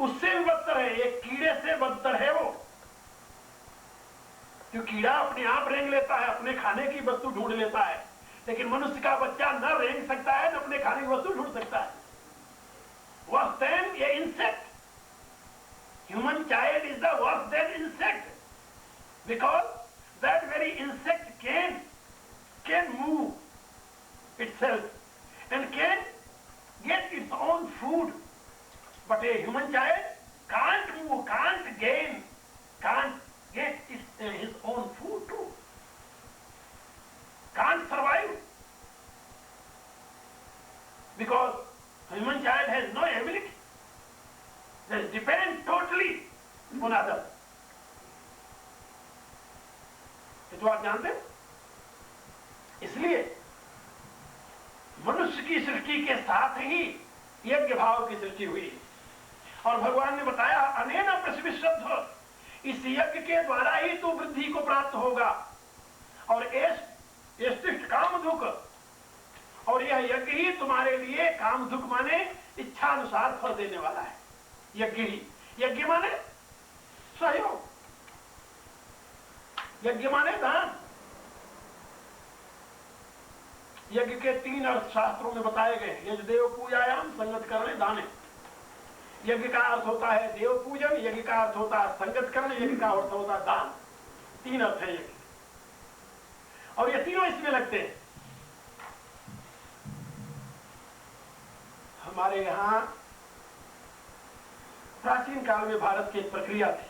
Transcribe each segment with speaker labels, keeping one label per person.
Speaker 1: उससे भी बदतर है, एक कीड़े से बदतर है वो। क्यों? कीड़ा अपने आप रेंग लेता है, अपने खाने की वस्तु ढूंढ लेता है, लेकिन मनुष्य का बच्चा न रेंग सकता है न अपने खाने की वस्तु ढूंढ सकता है। Worse than A insect. Human child is the worse than insect, because that very insect can move itself and can get its own food, but a human child can't move, can't get his own food too, can't survive, because human child has no ability, they depend totally on others. ये तो आप जानते हैं। इसलिए मनुष्य की सृष्टि के साथ ही यज्ञ भाव की सृष्टि हुई, और भगवान ने बताया अनेन प्रसविष्यध्व, इस यज्ञ के द्वारा ही तो वृद्धि को प्राप्त होगा, और एष्टिष्ट कामधुक, और यह यज्ञ ही तुम्हारे लिए कामधुक माने इच्छा अनुसार फल देने वाला है। यज्ञ ही, यज्ञ माने सहयोग, यज्ञ माने दान। यज्ञ के 3 अर्थ शास्त्रों में बताए गए। यज्ञ देव पूजायाम संगत करने दाने। यज्ञ का अर्थ होता है देव पूजन, यज्ञ का अर्थ होता है संगत करने, यज्ञ का अर्थ होता है दान। 3 अर्थ है यज्ञ, और ये तीनों इसमें लगते हैं। हमारे यहां प्राचीन काल में भारत की एक प्रक्रिया थी।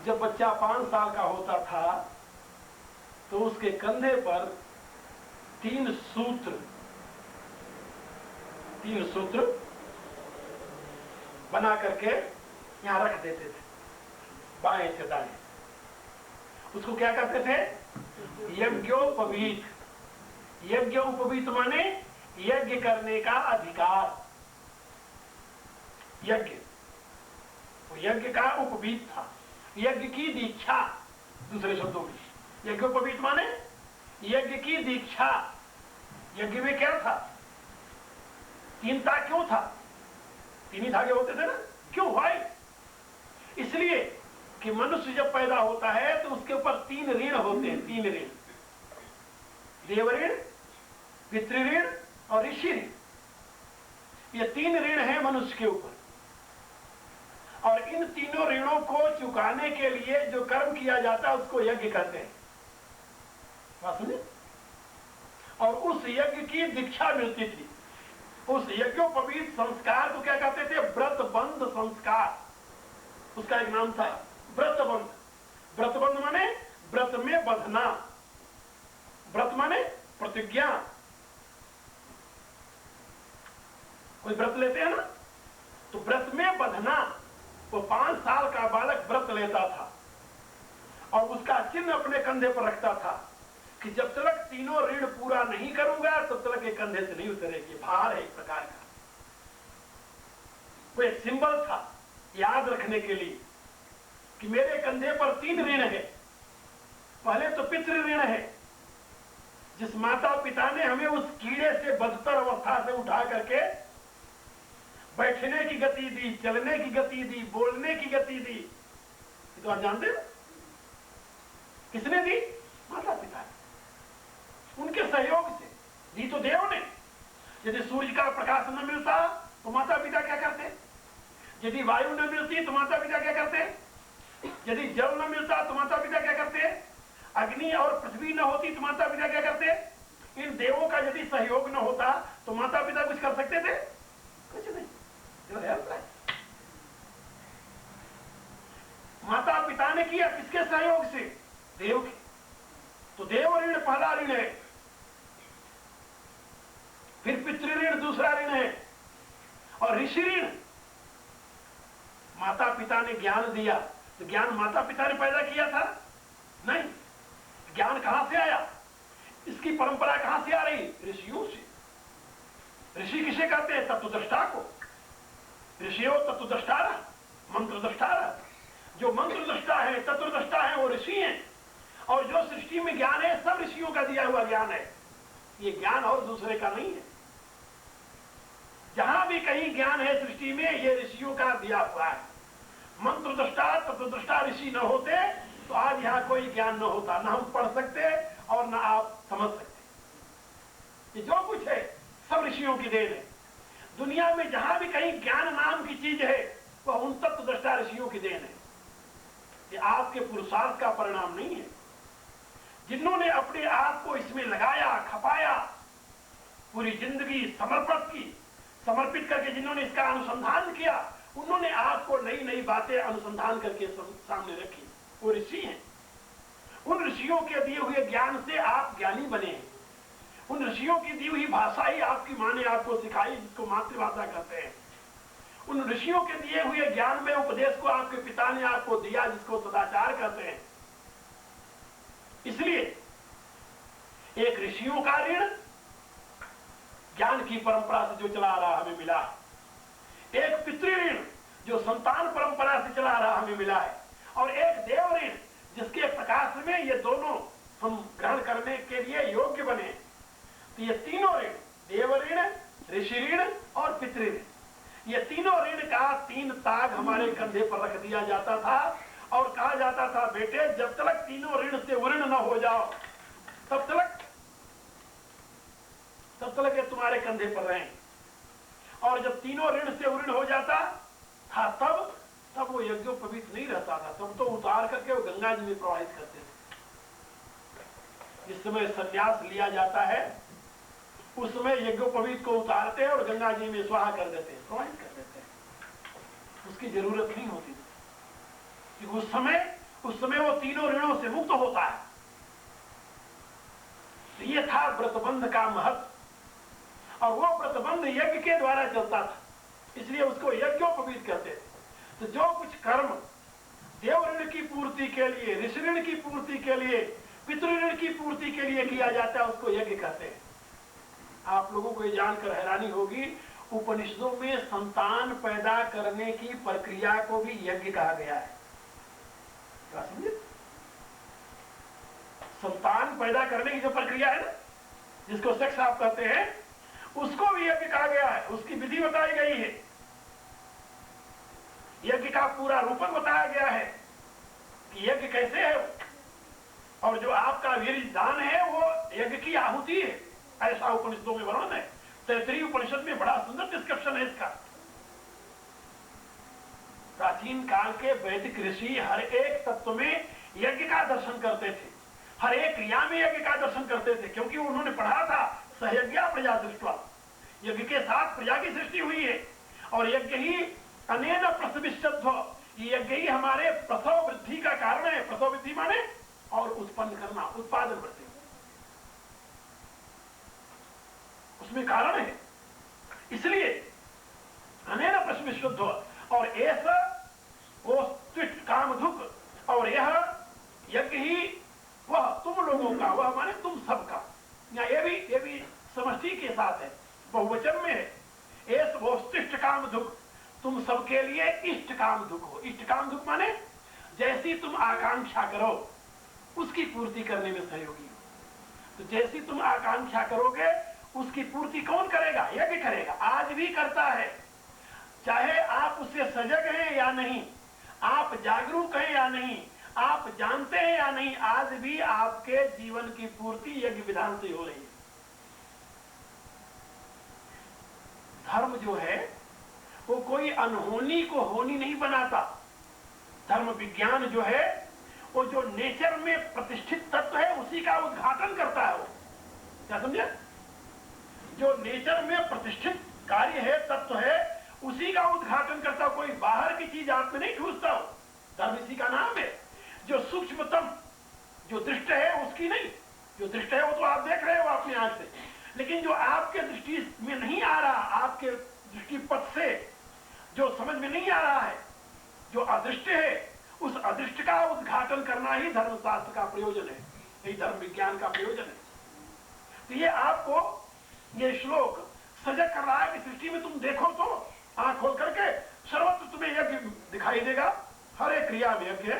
Speaker 1: जब बच्चा 5 साल का होता था तो उसके कंधे पर 3 सूत्र बना करके यहां रख देते थे, बाएं से दाएं। उसको क्या कहते थे? यज्ञोपवीत। यज्ञोपवीत माने यज्ञ करने का अधिकार। यज्ञ का उपवीत था, यज्ञ की दीक्षा। दूसरे शब्दों में यज्ञोपवीत माने यज्ञ की दीक्षा। यज्ञ में क्या था? 3ता क्यों था? 3 ही धागे होते थे ना, क्यों? भाई इसलिए कि मनुष्य जब पैदा होता है तो उसके ऊपर 3 ऋण होते हैं। 3 ऋण, देव ऋण, पितृ ऋण और ऋषि ऋण। ये 3 ऋण है मनुष्य के ऊपर, और इन तीनों ऋणों को चुकाने के लिए जो कर्म किया जाता है उसको यज्ञ कहते हैं। बात सुनिए। और उस यज्ञ की दीक्षा मिलती थी। उस यज्ञोपवीत संस्कार को क्या कहते थे? व्रतबंध संस्कार। उसका एक नाम था व्रतबंध। व्रतबंध माने व्रत में बंधना। व्रत माने प्रतिज्ञा। कोई व्रत लेते हैं ना, तो व्रत में बंधना। वो 5 साल का बालक व्रत लेता था और उसका चिन्ह अपने कंधे पर रखता था कि जब तक तीनों ऋण पूरा नहीं करूंगा तब तक ये कंधे से नहीं उतरेगी। भार है एक प्रकार का। वो एक सिंबल था याद रखने के लिए कि मेरे कंधे पर 3 ऋण है। पहले तो पितृ ऋण है, जिस माता पिता ने हमें उस कीड़े से बदतर अवस्था से उठा करके बैठने की गति दी, चलने की गति दी, बोलने की गति दी। तो आप जानते हो किसने दी? माता पिता ने, उनके सहयोग से दी तो देव ने। यदि सूर्य का प्रकाश न मिलता तो माता पिता क्या करते? यदि वायु न मिलती तो माता पिता क्या करते? यदि जल न मिलता तो माता पिता क्या करते? अग्नि और पृथ्वी न होती तो माता पिता क्या करते? इन देवों का यदि सहयोग न होता तो माता पिता कुछ कर सकते थे? कुछ नहीं। माता पिता ने किया किसके सहयोग से? देव के। तो देव ऋण पहला ऋण है, फिर पितृ ऋण दूसरा ऋण है, और ऋषि ऋण। माता पिता ने ज्ञान दिया, तो ज्ञान माता पिता ने पैदा किया था? नहीं। ज्ञान कहां से आया? इसकी परंपरा कहां से आ रही? ऋषियों से। ऋषि किसे कहते हैं? तत्वदृष्टा को। ऋषियों तत्वदृष्टारा, मंत्रदृष्टारा। जो मंत्रदृष्टा है, तत्वदृष्टा है, वो ऋषि हैं। और जो सृष्टि में ज्ञान है सब ऋषियों का दिया हुआ ज्ञान है। ये ज्ञान और दूसरे का नहीं है। जहां भी कहीं ज्ञान है सृष्टि में, ये ऋषियों का दिया हुआ है। मंत्र दृष्टा तत्व दृष्टा ऋषि न होते तो आज यहाँ कोई ज्ञान न होता, न हम पढ़ सकते और न आप समझ सकते। ये जो कुछ है सब ऋषियों की देन है। दुनिया में जहां भी कहीं ज्ञान नाम की चीज है वह उन तत्व दृष्टा ऋषियों की देन है। ये आपके पुरुषार्थ का परिणाम नहीं है। जिन्होंने अपने आप को इसमें लगाया, खपाया, पूरी जिंदगी समर्पित करके जिन्होंने इसका अनुसंधान किया, उन्होंने आपको नई नई बातें अनुसंधान करके सामने रखी। वो ऋषि हैं। उन ऋषियों के दिए हुए ज्ञान से आप ज्ञानी बने हैं। उन ऋषियों की दी हुई भाषा ही आपकी माँ ने आपको सिखाई, जिसको मातृभाषा कहते हैं। उन ऋषियों के दिए हुए ज्ञान में उपदेश को आपके पिता ने आपको दिया, जिसको सदाचार कहते हैं। इसलिए एक ऋषियों का ऋण ज्ञान की परंपरा से जो चला आ रहा हमें मिला है, एक पितृ ऋण जो संतान परंपरा से चला आ रहा हमें मिला है, और एक देव ऋण जिसके प्रकाश में ये दोनों हम ग्रहण करने के लिए योग्य बने। तो ये तीनों ऋण, देव ऋण, ऋषि ऋण और पितृ ऋण, ये तीनों ऋण का 3 ताग हमारे कंधे पर रख दिया जाता था और कहा जाता था, बेटे जब तक तीनों ऋण से उऋण न हो जाओ तब तक ये तुम्हारे कंधे पर रहें। और जब तीनों ऋण से उऋण हो जाता था तब वो यज्ञोपवीत नहीं रहता था, तब तो उतार करके वो गंगा जी में प्रवाहित करते थे। जिस समय संन्यास लिया जाता है उस समय यज्ञोपवीत को उतारते हैं और गंगा जी में स्वाहा कर देते हैं, प्रवाहित कर देते हैं। उसकी जरूरत नहीं होती थी, क्योंकि उस समय वो तीनों ऋणों से मुक्त होता है। तो ये था व्रतबंध का महत्व, और वो व्रतबंध यज्ञ के द्वारा चलता था, इसलिए उसको यज्ञोपवीत कहते थे। तो जो कुछ कर्म देव ऋण की पूर्ति के लिए, ऋषि ऋण की पूर्ति के लिए, पितृ ऋण की पूर्ति के लिए किया जाता है, उसको यज्ञ कहते हैं। आप लोगों को ये जानकर हैरानी होगी, उपनिषदों में संतान पैदा करने की प्रक्रिया को भी यज्ञ कहा गया है। क्या समझे? संतान पैदा करने की जो प्रक्रिया है ना, जिसको सेक्स आप कहते हैं, उसको भी यज्ञ कहा गया है। उसकी विधि बताई गई है, यज्ञ का पूरा रूपक बताया गया है कि यज्ञ कैसे है, और जो आपका वीर्य दान है वो यज्ञ की आहुति है, ऐसा उपनिषदों में वर्णन है। तैत्तिरीय उपनिषद में बड़ा सुंदर डिस्क्रिप्शन है इसका। प्राचीन काल के वैदिक ऋषि हर एक तत्व में यज्ञ का दर्शन करते थे, हर एक क्रिया में यज्ञ का दर्शन करते थे, क्योंकि उन्होंने पढ़ा था सहयज्ञा प्रजा दृष्ट्वा, यज्ञ के साथ प्रजा की सृष्टि हुई है, और यज्ञ ही अनेन प्रसविष्यध्व, यज्ञ ही हमारे प्रसव वृद्धि का कारण है। प्रसव वृद्धि माने और उत्पन्न करना, उत्पादन वृद्धि, उसमें कारण है। इसलिए अनेन प्रसविष्यध्व, और ऐसा वो काम दुख, और यह यज्ञ ही वह तुम लोगों का, वह माने तुम सबका, ये भी समष्टि के साथ है, बहुवचन में है। एस वो इष्ट काम दुख, तुम सबके लिए इष्ट काम दुख हो। इष्ट काम दुख माने जैसी तुम आकांक्षा करो उसकी पूर्ति करने में सहयोगी हो। तो जैसी तुम आकांक्षा करोगे उसकी पूर्ति कौन करेगा? यज्ञ करेगा। आज भी करता है, चाहे आप उससे सजग हैं या नहीं, आप जागरूक हैं या नहीं, आप जानते हैं या नहीं, आज भी आपके जीवन की पूर्ति यज्ञ विधान से हो रही है। धर्म जो है वो कोई अनहोनी को होनी नहीं बनाता। धर्म विज्ञान जो है वो जो नेचर में प्रतिष्ठित तत्व है उसी का उद्घाटन करता है। वो क्या समझे? जो नेचर में प्रतिष्ठित कार्य है, तत्व है, उसी का उद्घाटन करता। कोई बाहर की चीज आप में नहीं ठूसता हो। धर्म इसी का नाम है। जो सूक्ष्मतम जो दृष्ट है उसकी नहीं, जो दृष्ट है वो तो आप देख रहे हो अपनी आंख से, लेकिन जो आपके दृष्टि में नहीं आ रहा, आपके दृष्टि पथ से जो समझ में नहीं आ रहा है, जो अदृष्ट है, उस अदृष्ट का उद्घाटन करना ही धर्मशास्त्र का प्रयोजन है, यही धर्म विज्ञान का प्रयोजन है। तो ये आपको ये श्लोक सजग कर रहा है कि सृष्टि में तुम देखो तो आंख खोल करके सर्वत्र तुम्हें यज्ञ दिखाई देगा। हर एक क्रिया में यज्ञ है,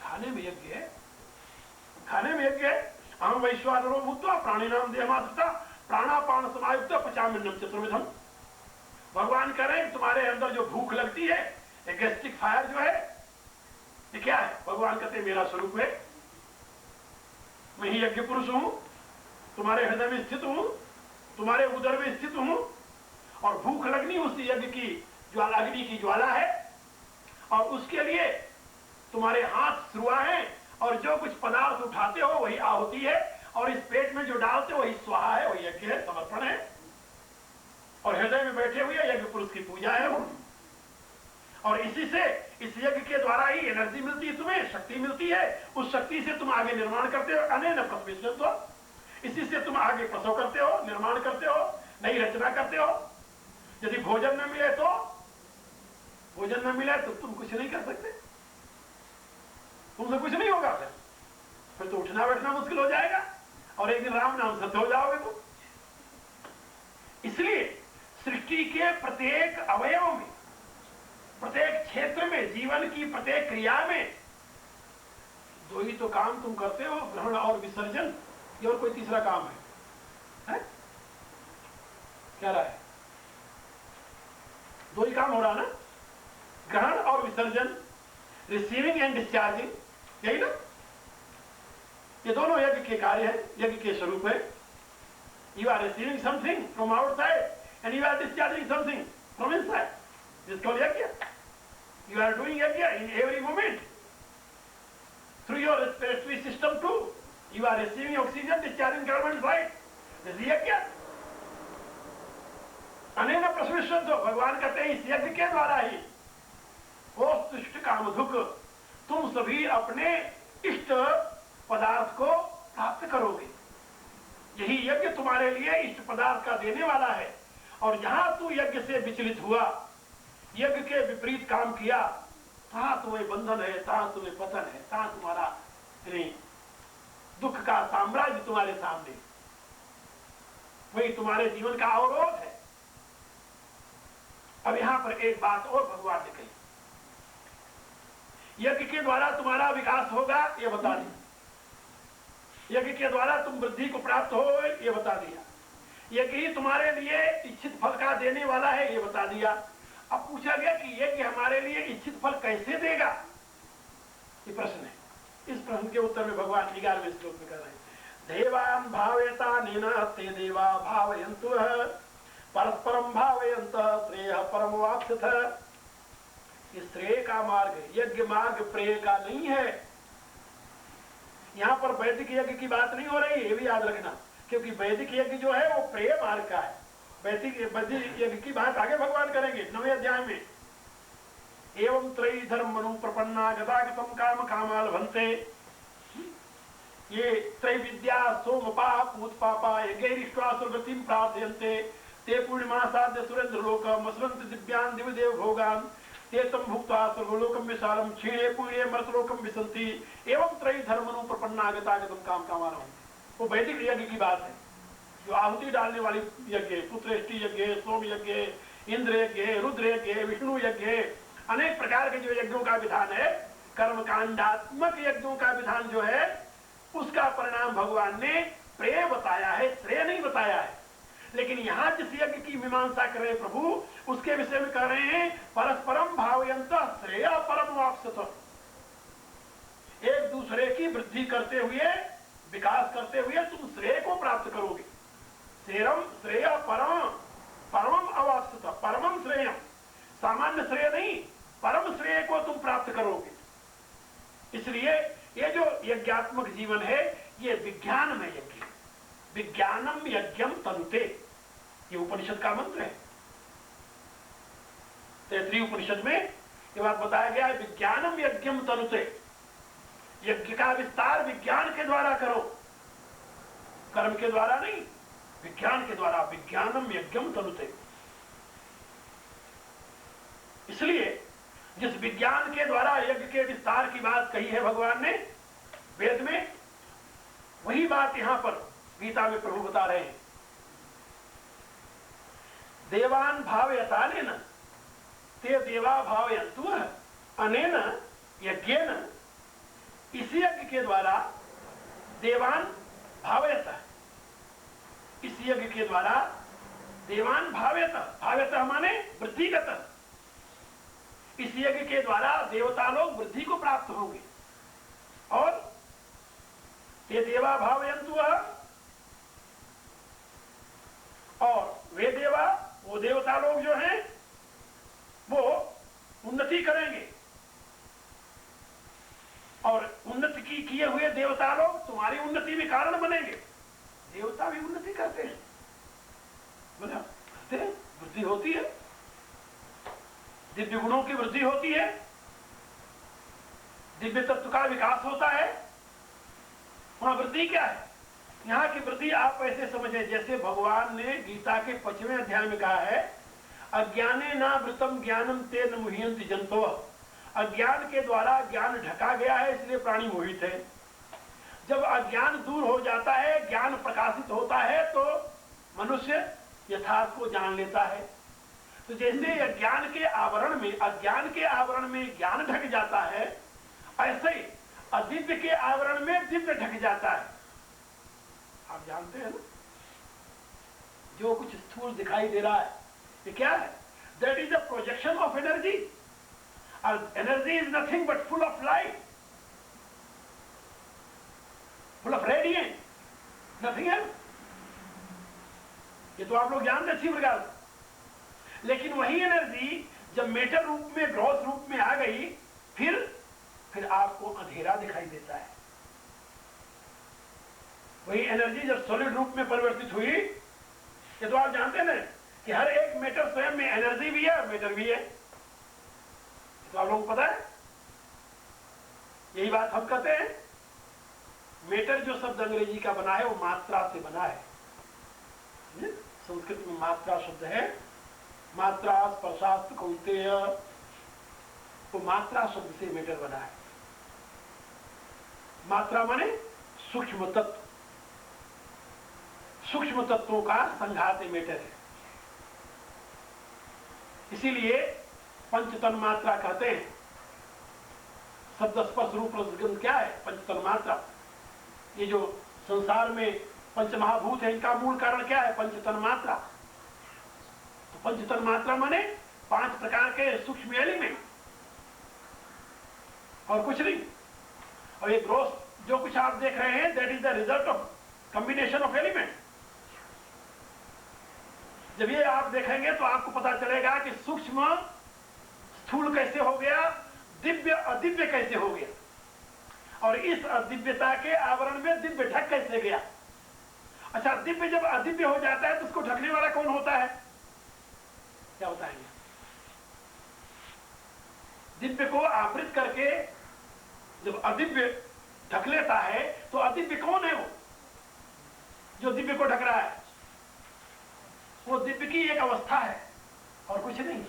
Speaker 1: खाने में यज्ञ है, खाने में यज्ञ है। अहम वैश्वानरो भूत्वा प्राणिनाम देहमाश्रिता प्राणापान समायुक्त पचाम्यन्नम चतुर्विधम। भगवान कह रहे हैं तुम्हारे अंदर जो भूख लगती है, ये गैस्ट्रिक फायर जो है, ये क्या है? भगवान कहते हैं मेरा स्वरूप है, मैं ही यज्ञ पुरुष हूं, तुम्हारे हृदय में स्थित हूं, तुम्हारे उदर में स्थित हूं। और भूख लगनी उस यज्ञ की ज्वाला, अग्नि की ज्वाला है, और उसके लिए तुम्हारे हाथ श्रुआ है, और जो कुछ पदार्थ उठाते हो वही आहुति है, और इस पेट में जो डालते हो वही स्वाहा है, वही यज्ञ है, समर्पण है। और हृदय में बैठे हुए यज्ञ पुरुष की पूजा है वो। और इसी से, इस यज्ञ के द्वारा ही एनर्जी मिलती है, तुम्हें शक्ति मिलती है। उस शक्ति से तुम आगे निर्माण करते हो, अनेन प्रसविष्यत्व, इसी से तुम आगे प्रसव करते हो, निर्माण करते हो, नई रचना करते हो। यदि भोजन न मिले तो, भोजन न मिले तो तुम कुछ नहीं कर सकते, तुमसे कुछ नहीं होगा। फिर तो उठना बैठना मुश्किल हो जाएगा, और एक दिन राम नाम सत्य हो जाओगे तुम। इसलिए सृष्टि के प्रत्येक अवयव में, प्रत्येक क्षेत्र में, जीवन की प्रत्येक क्रिया में दो ही तो काम तुम करते हो, ग्रहण और विसर्जन। ये और कोई तीसरा काम है? क्या रहा है? दो ही काम हो रहा ना, ग्रहण और विसर्जन, रिसीविंग एंड डिस्चार्जिंग, यही ना? ये दोनों यज्ञ के कार्य है, यज्ञ के स्वरूप है। You are receiving something from outside and you are discharging something from inside, this is called yagya. You are doing yajna in every moment through your respiratory system too. You are receiving oxygen, discharging carbon dioxide. This is yajna. अनेन प्रसविष्यन्तो, भगवान कहते हैं इस यज्ञ के द्वारा ही ओ तुष्ट कामधुक, तुम सभी अपने इष्ट पदार्थ को प्राप्त करोगे। यही यज्ञ तुम्हारे लिए इष्ट पदार्थ का देने वाला है। और जहां तू यज्ञ से विचलित हुआ, यज्ञ के विपरीत काम किया, तहां तुम्हें बंधन है, तहां तुम्हें पतन है, तहां तुम्हारा दुख का साम्राज्य तुम्हारे सामने, वही तुम्हारे जीवन का अवरोध है। अब यहां पर एक बात और भगवान ने कही, यज्ञ के द्वारा तुम्हारा विकास होगा, ये बता दिया। यज्ञ के द्वारा तुम वृद्धि को प्राप्त हो, ये बता दिया। यज्ञ ही तुम्हारे लिए इच्छित फल का देने वाला है, ये बता दिया। अब पूछा गया कि यज्ञ हमारे लिए इच्छित फल कैसे देगा, ये प्रश्न है। इस प्रश्न के उत्तर में भगवान 11वें श्लोक में कह रहे हैं, देवान भावयता नेन ते देवा भावयन्तु परस्परम भावयन्त श्रेय परमवाप्स्यथ। ये श्रेय का मार्ग, यज्ञ मार्ग प्रेय का नहीं है। यहां पर वैदिक यज्ञ की बात नहीं हो रही, ये भी याद रखना, क्योंकि वैदिक यज्ञ जो है वो प्रेय मार्ग का है। वैदिक यज्ञ की बात आगे भगवान करेंगे 9वें अध्याय में। एवं त्रयी धर्म मनु प्रपन्ना गदागतम काम कामाल भंते, ये त्रय विद्या सोमपा पूतपापा यज्ञैरिष्ट्वा सुरगतिम प्रार्थयन्ते, ते पूर्णिमासाद्य सुरेंद्र लोकम असरंत दिव्यान दिवदेव भोगान, ते तम भुक्त्वा स्वर्गलोकम विशालम क्षीणे पुण्ये मर्तलोकम विसंति। एवं त्रयी धर्म मनु प्रपन्ना गदागतम काम कामाल भंते, वो वैदिक यज्ञ की बात है, जो आहुति डालने वाली यज्ञ, पुत्रेष्टि यज्ञ, सोम यज्ञ, इंद्र यज्ञ, रुद्र यज्ञ, विष्णु यज्ञ, अनेक प्रकार के जो यज्ञों का विधान है, कर्मकांडात्मक यज्ञों का विधान जो है, उसका परिणाम भगवान ने प्रेय बताया है, श्रेय नहीं बताया है। लेकिन यहां जिस यज्ञ की मीमांसा कर रहे प्रभु, उसके विषय में कह रहे हैं परस्परम भावयन्त श्रेय परमवाप्स्यथ। एक दूसरे की वृद्धि करते हुए, विकास करते हुए तुम श्रेय को प्राप्त करोगे। श्रेयम श्रेय परम परमम अवाप्स्यथ, परमम श्रेयम, सामान्य श्रेय नहीं, परम श्रेय को तुम प्राप्त करोगे। इसलिए ये जो यज्ञात्मक जीवन है, ये विज्ञान में यज्ञ, विज्ञानम यज्ञम तनुते, ये उपनिषद का मंत्र है। तैत्रीय उपनिषद में ये बात बताया गया है, विज्ञानम यज्ञम तनुते, यज्ञ का विस्तार विज्ञान के द्वारा करो, कर्म के द्वारा नहीं, विज्ञान के द्वारा। विज्ञानम यज्ञम तनुते, इसलिए जिस विज्ञान के द्वारा यज्ञ के विस्तार की बात कही है भगवान ने वेद में, वही बात यहां पर गीता में प्रभु बता रहे हैं। देवान भावयतानेन ते देवा भावयन्तु अनेन यज्ञेन, इस यज्ञ के द्वारा देवान भावयता, इस यज्ञ के द्वारा देवान भावेत, भावेत माने वृद्धिगत, इस यज्ञ के द्वारा देवता लोग वृद्धि को प्राप्त होंगे। और ये देवा भावयंतु, और वे देवा, वो देवता लोग जो हैं वो उन्नति करेंगे, और उन्नति किए हुए देवता लोग तुम्हारी उन्नति में कारण बनेंगे। देवता भी उन्नति करते हैं, बोला करते हैं, वृद्धि होती है, दिव्य गुणों की वृद्धि होती है, दिव्य तत्व का विकास होता है। वहां वृद्धि क्या है? यहाँ की वृद्धि आप ऐसे समझे जैसे भगवान ने गीता के 5वें अध्याय में कहा है, अज्ञाने नावृतम ज्ञानम तेन मुह्यन्ति जंतो, अज्ञान के द्वारा ज्ञान ढका गया है इसलिए प्राणी मोहित है। जब अज्ञान दूर हो जाता है, ज्ञान प्रकाशित होता है, तो मनुष्य यथार्थ को जान लेता है। तो जैसे अज्ञान के आवरण में ज्ञान ढक जाता है, ऐसे ही अदिव्य के आवरण में दिव्य ढक जाता है। आप जानते हैं ना, जो कुछ स्थूल दिखाई दे रहा है ये क्या है? That is the projection of energy, और energy is nothing but full of light, full of radiant, nothing else. ये तो आप लोग जानते अच्छी प्रकार से। लेकिन वही एनर्जी जब मेटर रूप में, ग्रॉस रूप में आ गई, फिर आपको अंधेरा दिखाई देता है। वही एनर्जी जब सॉलिड रूप में परिवर्तित हुई, ये तो आप जानते हैं ना कि हर एक मेटर स्वयं में एनर्जी भी है और मेटर भी है। तो आप लोगों को पता है, यही बात हम कहते हैं। मेटर जो शब्द अंग्रेजी का बना है वो मात्रा से बना है। संस्कृत में मात्रा शब्द है, मात्रा स्पर्शास्त्र कौंतेय, वो मात्रा शब्द से मेटर बना है। मात्रा माने सूक्ष्म तत्व, सूक्ष्म तत्वों का संघात मेटर है। इसीलिए पंचतन मात्रा कहते हैं। शब्द स्पर्श रूप रसगंध क्या है? पंचतन मात्रा। ये जो संसार में पंचमहाभूत है, इनका मूल कारण क्या है? पंचतन मात्रा। तो पंचतन मात्रा माने 5 प्रकार के सूक्ष्म एलिमेंट, और कुछ नहीं। और ये ग्रोस जो कुछ आप देख रहे हैं, that is the result of combination of element. जब ये आप देखेंगे तो आपको पता चलेगा कि सूक्ष्म स्थूल कैसे हो गया, दिव्य अदिव्य कैसे हो गया, और इस अदिव्यता के आवरण में दिव्य ढक कैसे गया। अच्छा, दिव्य जब अदिव्य हो जाता है तो उसको ढकने वाला कौन होता है? क्या होता है? दिव्य को आवृत करके जब अदिव्य ढक लेता है तो अदिव्य कौन है? वो जो दिव्य को ढक रहा है, वो दिव्य की एक अवस्था है और कुछ नहीं।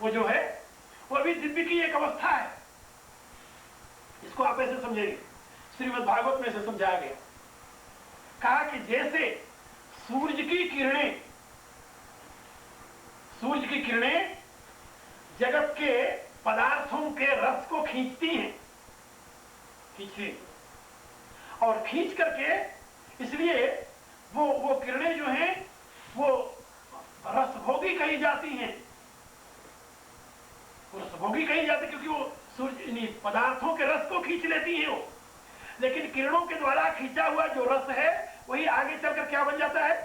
Speaker 1: वो जो है वो भी दिव्य की एक अवस्था है। इसको आप ऐसे समझेंगे, श्रीमद् भागवत में से समझाया गया। कहा कि जैसे सूर्य की किरणें जगत के पदार्थों के रस को खींचती हैं, और खींच करके, इसलिए वो किरणें जो हैं वो रसभोगी कही जाती हैं। वो रसभोगी कही जाती क्योंकि वो सूर्य पदार्थों के रस को खींच लेती हैं वो। लेकिन किरणों के द्वारा खींचा हुआ जो रस है वही आगे चलकर क्या बन जाता है?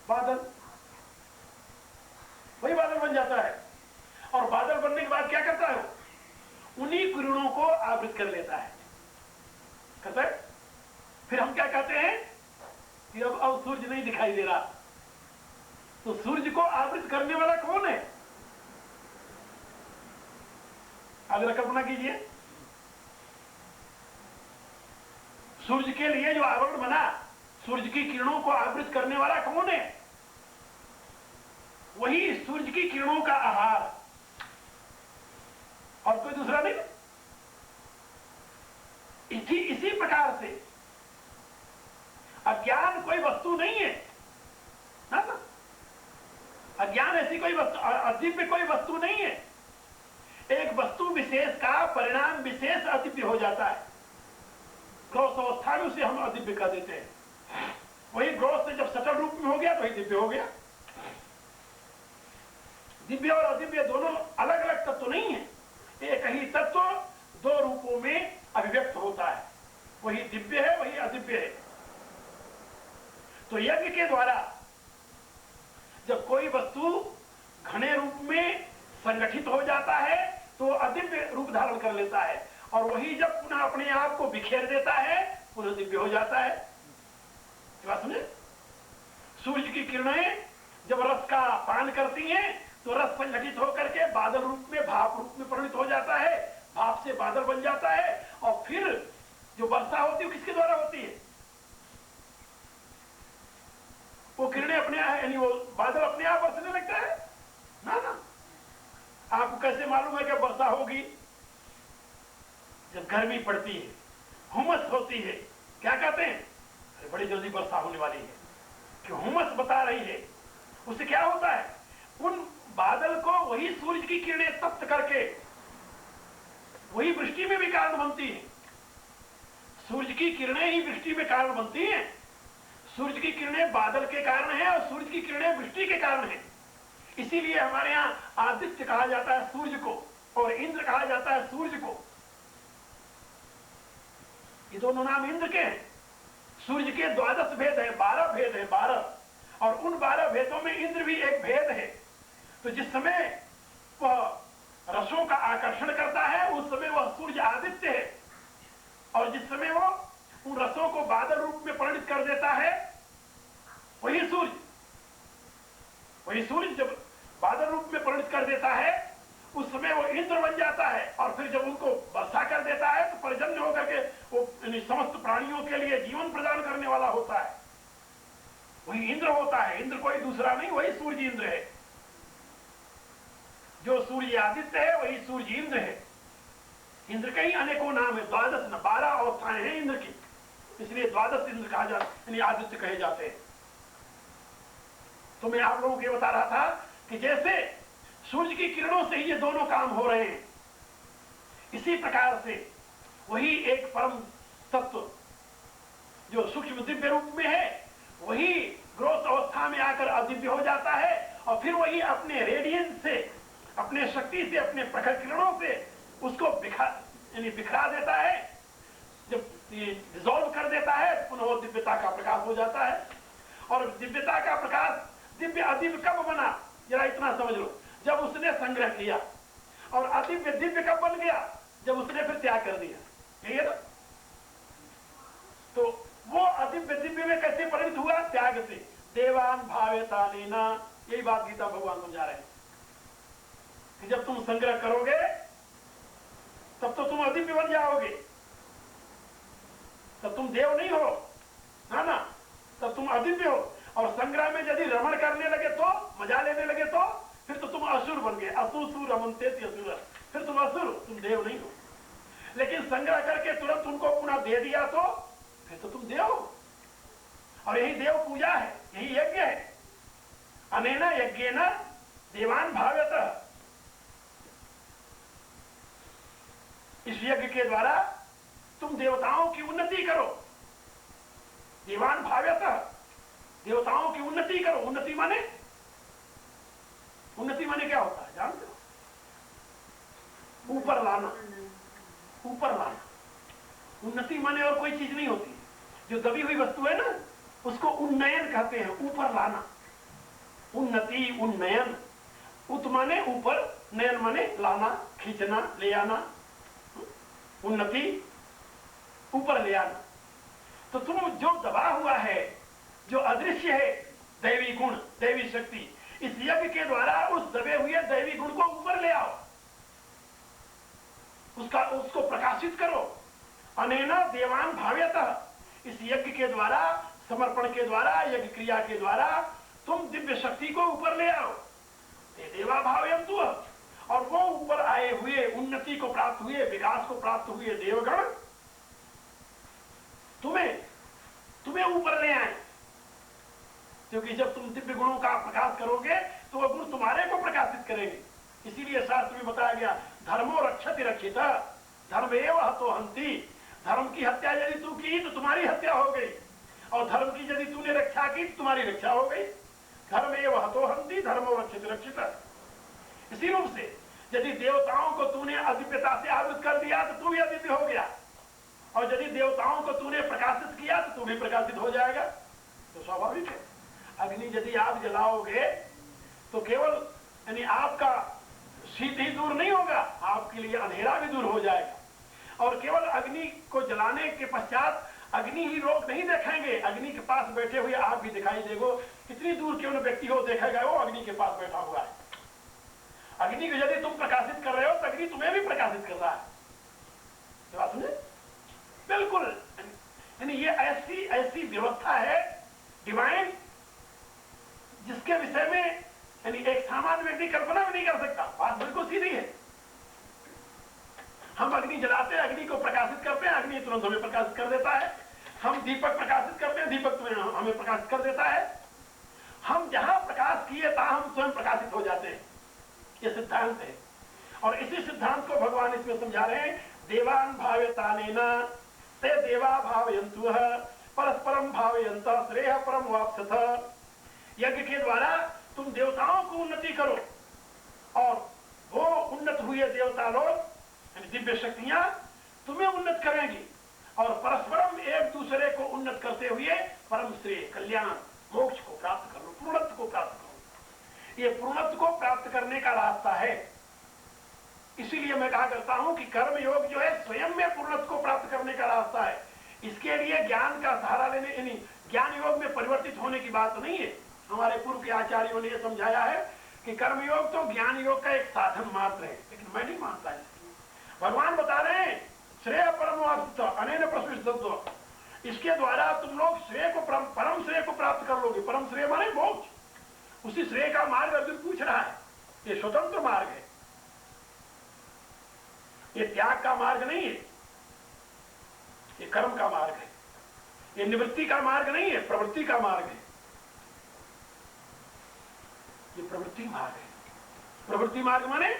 Speaker 1: बादल। वही बादल बन जाता है। और बादल बनने के बाद क्या करता है? उन्हीं किरणों को आवृत कर लेता है। करता है। फिर हम क्या कहते हैं कि अब सूर्य नहीं दिखाई दे रहा। तो सूर्य को आवृत करने वाला कौन है? अगर कल्पना कीजिए, सूर्य के लिए जो आवरण बना, सूर्य की किरणों को आवृत करने वाला कौन है? वही सूर्य की किरणों का आहार, और कोई दूसरा नहीं। इसी प्रकार से अज्ञान कोई वस्तु नहीं है ना। अज्ञान ऐसी कोई वस्तु, अदिव्य कोई वस्तु नहीं है। एक वस्तु विशेष का परिणाम विशेष अदिव्य हो जाता है। ग्रोथ अवस्था में उसे हम अदिव्य कह देते हैं। वही ग्रोथ से जब सटल रूप में हो गया तो वही दिव्य हो गया। दिव्य और अदिव्य दोनों अलग अलग तत्व नहीं है, एक ही तत्व दो रूपों में अभिव्यक्त होता है, वही दिव्य है वही अदिव्य है। तो यज्ञ के द्वारा जब कोई वस्तु घने रूप में संगठित हो जाता है तो अदिव्य रूप धारण कर लेता है, और वही जब पुनः अपने आप को बिखेर देता है पुनः दिव्य हो जाता है। बात समझे? सूर्य की किरणें जब रस का पान करती हैं तो रस संगठित होकर के बादल रूप में, भाप रूप में परिणित हो जाता है, भाप से बादल बन जाता है, और फिर जो वर्षा होती है किसके द्वारा होती है? वो किरणें अपने यानी वो बादल अपने आप बरसने लगता है ना। ना, आपको कैसे मालूम है कि वर्षा होगी? जब गर्मी पड़ती है, हुमस होती है, क्या कहते हैं? अरे बड़ी जल्दी वर्षा होने वाली है, कि हुमस बता रही है। उससे क्या होता है? उन बादल को वही सूर्य की किरणें तप्त करके वही वृष्टि में भी कारण बनती है। सूर्य की किरणें ही वृष्टि में कारण बनती हैं। सूर्य की किरणें बादल के कारण है और सूर्य की किरणें वृष्टि के कारण है। इसीलिए हमारे यहाँ आदित्य कहा जाता है सूर्य को, और इंद्र कहा जाता है सूर्य को। ये दोनों नाम इंद्र के हैं। सूर्य के 12 भेद है, 12 भेद है, 12, और उन 12 भेदों में इंद्र भी एक भेद है। तो जिस समय वह रसों का आकर्षण करता है उस समय वह सूर्य आदित्य है, और जिस समय वो उन रसों को बादल रूप में परिणित कर देता है वही सूर्य। वही सूर्य जब बादल रूप में परिणित कर देता है उस समय वो इंद्र बन जाता है, और फिर जब उनको वर्षा कर देता है तो पर्जन्य होकर के वो समस्त प्राणियों के लिए जीवन प्रदान करने वाला होता है। वही इंद्र होता है। इंद्र कोई दूसरा नहीं, वही सूर्य इंद्र है। जो सूर्य आदित्य है वही सूर्य इंद्र है। इंद्र के ही अनेकों नाम है, 12 अवस्थाएं हैं इंद्र की, इसलिए 12 इंद्र कहा जाता, यानी आदित्य कहे जाते हैं। तो मैं आप लोगों को ये बता रहा था कि जैसे सूर्य की किरणों से ही ये दोनों काम हो रहे हैं, इसी प्रकार से वही एक परम तत्व जो सूक्ष्म दिव्य रूप में है वही ग्रोथ अवस्था में आकर अदिव्य हो जाता है, और फिर वही अपने रेडियंस से, अपने शक्ति से, अपने प्रखर किरणों से उसको बिखरा देता है। जब डिसॉल्व कर देता है पुनः वो दिव्यता का प्रकाश हो जाता है। और दिव्यता का प्रकाश दिव्य अदिव्य कब बना? जरा इतना समझ लो, जब उसने संग्रह किया। और अदिव्य दिव्य कब बन गया? जब उसने फिर त्याग कर दिया। यही है ना? तो वो अदिव्य दिव्य में कैसे परिणित हुआ? त्याग से। देवान भावेता लेना, यही बात गीता भगवान समझा रहे हैं कि जब तुम संग्रह करोगे तब तो तुम अदिव्य बन जाओगे, तब तुम देव नहीं हो, है ना? तब तुम अदिव्य हो। और संग्रह में यदि रमण करने लगे तो, मजा लेने लगे तो फिर तो तुम असुर बन गए। असुर रमनते असुर, फिर तुम असुर, तुम देव नहीं हो। लेकिन संग्रह करके तुरंत उनको पुनः दे दिया तो फिर तो तुम देव हो। और यही देव पूजा है, यही यज्ञ है। अनेना यज्ञेन देवान भाव्यत। इस यज्ञ के द्वारा तुम देवताओं की उन्नति करो। देवान भाव्यत, देवताओं की उन्नति करो। उन्नति माने क्या होता है जानते हो? ऊपर लाना, ऊपर लाना। उन्नति माने और कोई चीज नहीं होती। जो दबी हुई वस्तु है ना उसको उन्नयन कहते हैं, ऊपर लाना। उन्नति, उन्नयन। उत माने ऊपर, नयन माने लाना, खींचना, ले आना। उन्नति ऊपर ले आना। तो तुम जो दबा हुआ है, जो अदृश्य है, दैवी गुण, दैवी शक्ति, इस यज्ञ के द्वारा उस दबे हुए दैवी गुण को ऊपर ले आओ, उसको प्रकाशित करो। अनेना देवान भाव्यतः। इस यज्ञ के द्वारा, समर्पण के द्वारा, यज्ञ क्रिया के द्वारा तुम दिव्य शक्ति को ऊपर ले आओ। देवा भावयन्तु। और वो ऊपर आए हुए, उन्नति को प्राप्त हुए, विकास को प्राप्त हुए देवगण तुम्हें ऊपर ले आए। क्योंकि जब तुम दिव्य गुणों का प्रकाश करोगे तो वह गुण तुम्हारे को प्रकाशित करेंगे। इसीलिए शास्त्र में बताया गया, धर्मो रक्षति रक्षिता, धर्मेव हतो हन्ति। धर्म की हत्या यदि तू की तो तुम्हारी हत्या हो गई, और धर्म की यदि तूने रक्षा की तो तुम्हारी रक्षा हो गई। धर्म एवं हतो हंति धर्मो रक्षित रक्षित। इसी रूप से यदि देवताओं को तूने अदिव्यता से आवृत कर दिया तो तू भी अदिव्य हो गया, और यदि देवताओं को तूने प्रकाशित किया तो तू भी प्रकाशित हो जाएगा। तो स्वाभाविक है, अग्नि यदि आप जलाओगे तो केवल यानी आपका शीत ही दूर नहीं होगा, आपके लिए अंधेरा भी दूर हो जाएगा। और केवल अग्नि को जलाने के पश्चात अग्नि ही लोग नहीं देखेंगे, अग्नि के पास बैठे हुए आप भी दिखाई देगो। कितनी दूर क्यों न व्यक्ति हो देखेगा, वो अग्नि के पास बैठा हुआ है। अग्नि को यदि तुम प्रकाशित कर रहे हो तो अग्नि तुम्हें भी प्रकाशित कर रहा है। तो बात समझे? बिल्कुल, यानी ये ऐसी ऐसी व्यवस्था है डिवाइन, जिसके विषय में यानी एक सामान्य व्यक्ति कल्पना भी नहीं कर सकता। बात बिल्कुल सीधी है। हम अग्नि जलाते हैं, अग्नि को प्रकाशित करते हैं, अग्नि तुरंत हमें प्रकाशित कर देता है। हम दीपक प्रकाशित करते हैं, दीपक तुरंत हमें प्रकाशित कर देता है। हम जहां प्रकाश किए तहां हम स्वयं प्रकाशित हो जाते हैं। ये सिद्धांत है, और इसी सिद्धांत को भगवान इसमें समझा रहे हैं। देवान भाव्यतानेन ते देवा भावयन्तुः परस्परम भावयन्तः श्रेयः परम वाप्स्यथ। यज्ञ के द्वारा तुम देवताओं को उन्नति करो, और वो उन्नत हुए देवता लोग दिव्य शक्तियां तुम्हें उन्नत करेंगी, और परस्परम एक दूसरे को उन्नत करते हुए परम श्रेय कल्याण मोक्ष को प्राप्त करो, पूर्णत्व को प्राप्त करो। ये पूर्णत्व को प्राप्त करने का रास्ता है। इसीलिए मैं कहा करता हूं कि कर्म योग जो है स्वयं में पूर्णत्व को प्राप्त करने का रास्ता है। इसके लिए ज्ञान का सहारा लेने, यानी ज्ञान योग में परिवर्तित होने की बात नहीं है। हमारे पूर्व के आचार्यों ने यह समझाया है कि कर्मयोग तो ज्ञान योग का एक साधन मात्र है, लेकिन मैं नहीं मानता है। भगवान बता रहे हैं श्रेय परम अनेन प्रसिद्ध, इसके द्वारा तुम लोग श्रेय को परम श्रेय को प्राप्त कर लोगे। परम श्रेय माने मोक्ष। उसी श्रेय का मार्ग अर्जुन पूछ रहा है। ये स्वतंत्र मार्ग है, ये त्याग का मार्ग नहीं है, ये कर्म का मार्ग है। ये निवृत्ति का मार्ग नहीं है, प्रवृत्ति का मार्ग है। ये प्रवृत्ति मार्ग है। प्रवृत्ति मार्ग माने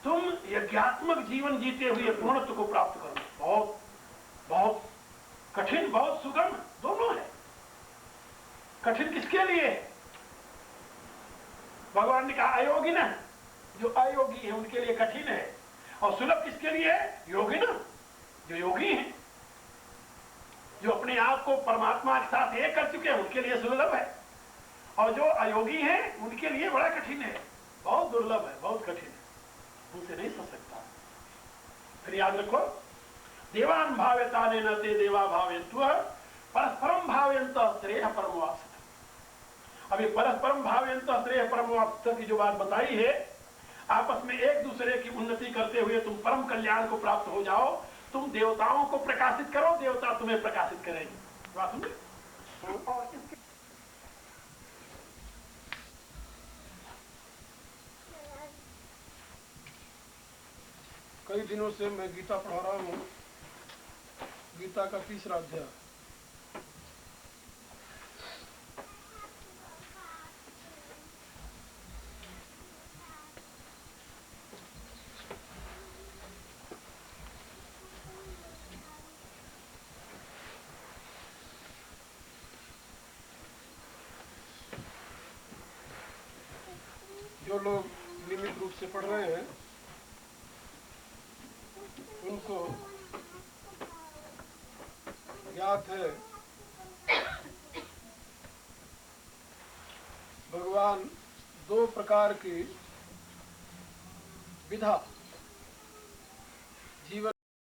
Speaker 1: तुम यज्ञात्मक जीवन जीते हुए पूर्णत्व को प्राप्त करो। बहुत बहुत कठिन, बहुत सुगम दोनों है। कठिन किसके लिए? भगवान ने कहा अयोगी ना, जो अयोगी है उनके लिए कठिन है, और सुलभ किसके लिए है? योगी ना, जो योगी हैं, जो अपने आप को परमात्मा के साथ एक कर चुके हैं, उनके लिए सुलभ है। और जो अयोगी हैं उनके लिए बड़ा कठिन है, बहुत दुर्लभ है, बहुत कठिन है, उनसे नहीं समझ सकता। फिर याद रखो, देवान भाव्यतानेन ते देवा भावयन्तुः परस्परम भावयन्तः श्रेयः परम वाप्स्यथ। अभी परस्परम भावयन्तः श्रेयः परम वाप्स्यथ की जो बात बताई है, आपस में एक दूसरे की उन्नति करते हुए तुम परम कल्याण को प्राप्त हो जाओ। तुम देवताओं को प्रकाशित करो, देवता तुम्हें प्रकाशित करेंगे। बात समझे? और
Speaker 2: कई दिनों से मैं गीता पढ़ा रहा हूँ, गीता का 3रा अध्याय। जो लोग नियमित रूप से पढ़ रहे हैं उनको ज्ञात है भगवान 2 प्रकार की विधा